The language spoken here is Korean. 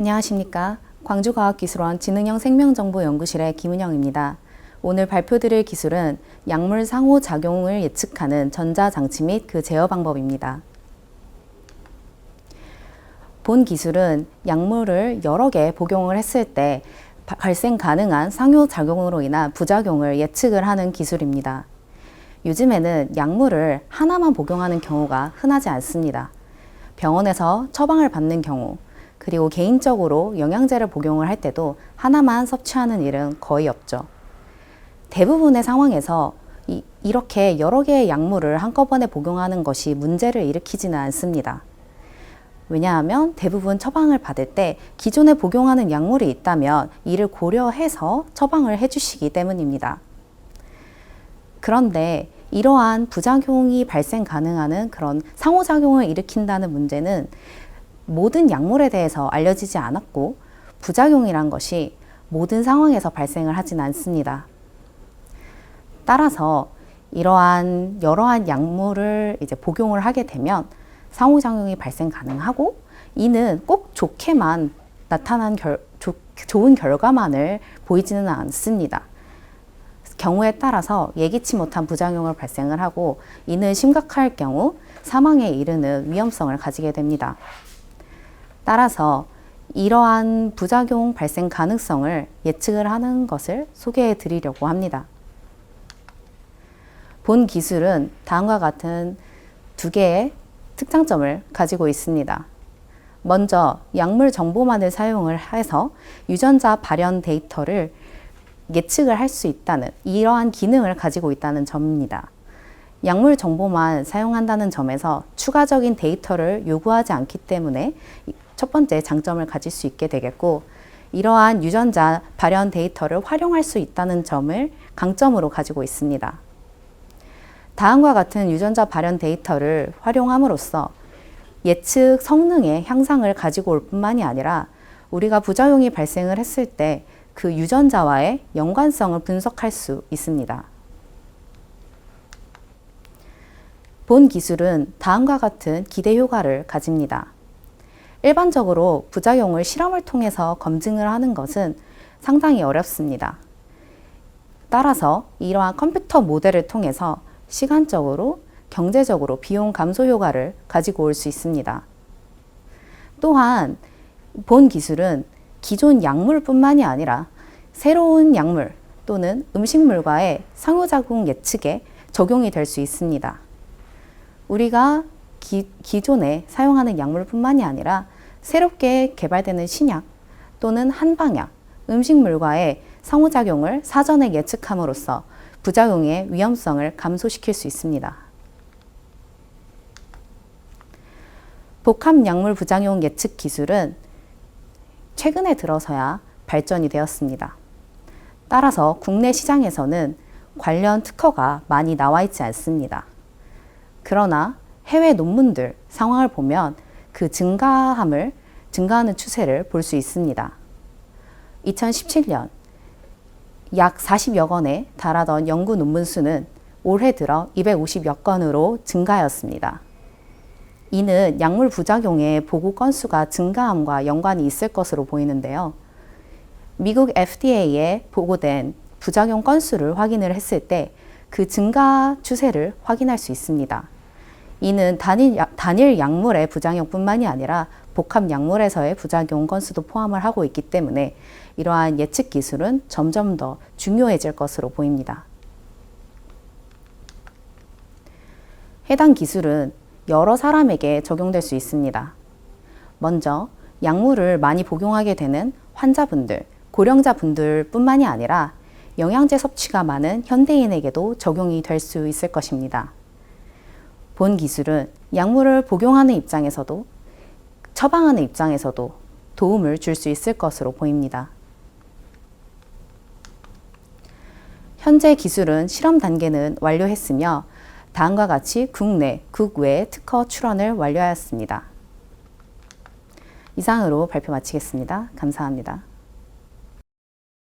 안녕하십니까. 광주과학기술원 지능형 생명정보연구실의 김은영입니다. 오늘 발표드릴 기술은 약물 상호작용을 예측하는 전자장치 및 그 제어 방법입니다. 본 기술은 약물을 여러 개 복용을 했을 때 발생 가능한 상호작용으로 인한 부작용을 예측을 하는 기술입니다. 요즘에는 약물을 하나만 복용하는 경우가 흔하지 않습니다. 병원에서 처방을 받는 경우, 그리고 개인적으로 영양제를 복용을 할 때도 하나만 섭취하는 일은 거의 없죠. 대부분의 상황에서 이렇게 여러 개의 약물을 한꺼번에 복용하는 것이 문제를 일으키지는 않습니다. 왜냐하면 대부분 처방을 받을 때 기존에 복용하는 약물이 있다면 이를 고려해서 처방을 해주시기 때문입니다. 그런데 이러한 부작용이 발생 가능한 그런 상호작용을 일으킨다는 문제는 모든 약물에 대해서 알려지지 않았고, 부작용이란 것이 모든 상황에서 발생을 하진 않습니다. 따라서 이러한 여러한 약물을 복용을 하게 되면 상호작용이 발생 가능하고, 이는 꼭 좋게만 나타난 좋은 결과만을 보이지는 않습니다. 경우에 따라서 예기치 못한 부작용을 발생을 하고, 이는 심각할 경우 사망에 이르는 위험성을 가지게 됩니다. 따라서 이러한 부작용 발생 가능성을 예측을 하는 것을 소개해 드리려고 합니다. 본 기술은 다음과 같은 두 개의 특장점을 가지고 있습니다. 먼저 약물 정보만을 사용을 해서 유전자 발현 데이터를 예측을 할 수 있다는 이러한 기능을 가지고 있다는 점입니다. 약물 정보만 사용한다는 점에서 추가적인 데이터를 요구하지 않기 때문에 첫 번째 장점을 가질 수 있게 되겠고, 이러한 유전자 발현 데이터를 활용할 수 있다는 점을 강점으로 가지고 있습니다. 다음과 같은 유전자 발현 데이터를 활용함으로써 예측 성능의 향상을 가지고 올 뿐만이 아니라 우리가 부작용이 발생을 했을 때 그 유전자와의 연관성을 분석할 수 있습니다. 본 기술은 다음과 같은 기대 효과를 가집니다. 일반적으로 부작용을 실험을 통해서 검증을 하는 것은 상당히 어렵습니다. 따라서 이러한 컴퓨터 모델을 통해서 시간적으로, 경제적으로 비용 감소 효과를 가지고 올 수 있습니다. 또한 본 기술은 기존 약물뿐만이 아니라 새로운 약물 또는 음식물과의 상호작용 예측에 적용이 될 수 있습니다. 우리가 기존에 사용하는 약물뿐만이 아니라 새롭게 개발되는 신약 또는 한방약, 음식물과의 상호작용을 사전에 예측함으로써 부작용의 위험성을 감소시킬 수 있습니다. 복합약물 부작용 예측 기술은 최근에 들어서야 발전이 되었습니다. 따라서 국내 시장에서는 관련 특허가 많이 나와 있지 않습니다. 그러나 해외 논문들 상황을 보면 그 증가하는 추세를 볼 수 있습니다. 2017년 약 40여 건에 달하던 연구 논문 수는 올해 들어 250여 건으로 증가하였습니다. 이는 약물 부작용의 보고 건수가 증가함과 연관이 있을 것으로 보이는데요. 미국 FDA에 보고된 부작용 건수를 확인을 했을 때 그 증가 추세를 확인할 수 있습니다. 이는 단일 약물의 부작용뿐만이 아니라 복합 약물에서의 부작용 건수도 포함을 하고 있기 때문에 이러한 예측 기술은 점점 더 중요해질 것으로 보입니다. 해당 기술은 여러 사람에게 적용될 수 있습니다. 먼저 약물을 많이 복용하게 되는 환자분들, 고령자분들 뿐만이 아니라 영양제 섭취가 많은 현대인에게도 적용이 될 수 있을 것입니다. 본 기술은 약물을 복용하는 입장에서도 처방하는 입장에서도 도움을 줄 수 있을 것으로 보입니다. 현재 기술은 실험 단계는 완료했으며 다음과 같이 국내, 국외 특허 출원을 완료하였습니다. 이상으로 발표 마치겠습니다. 감사합니다.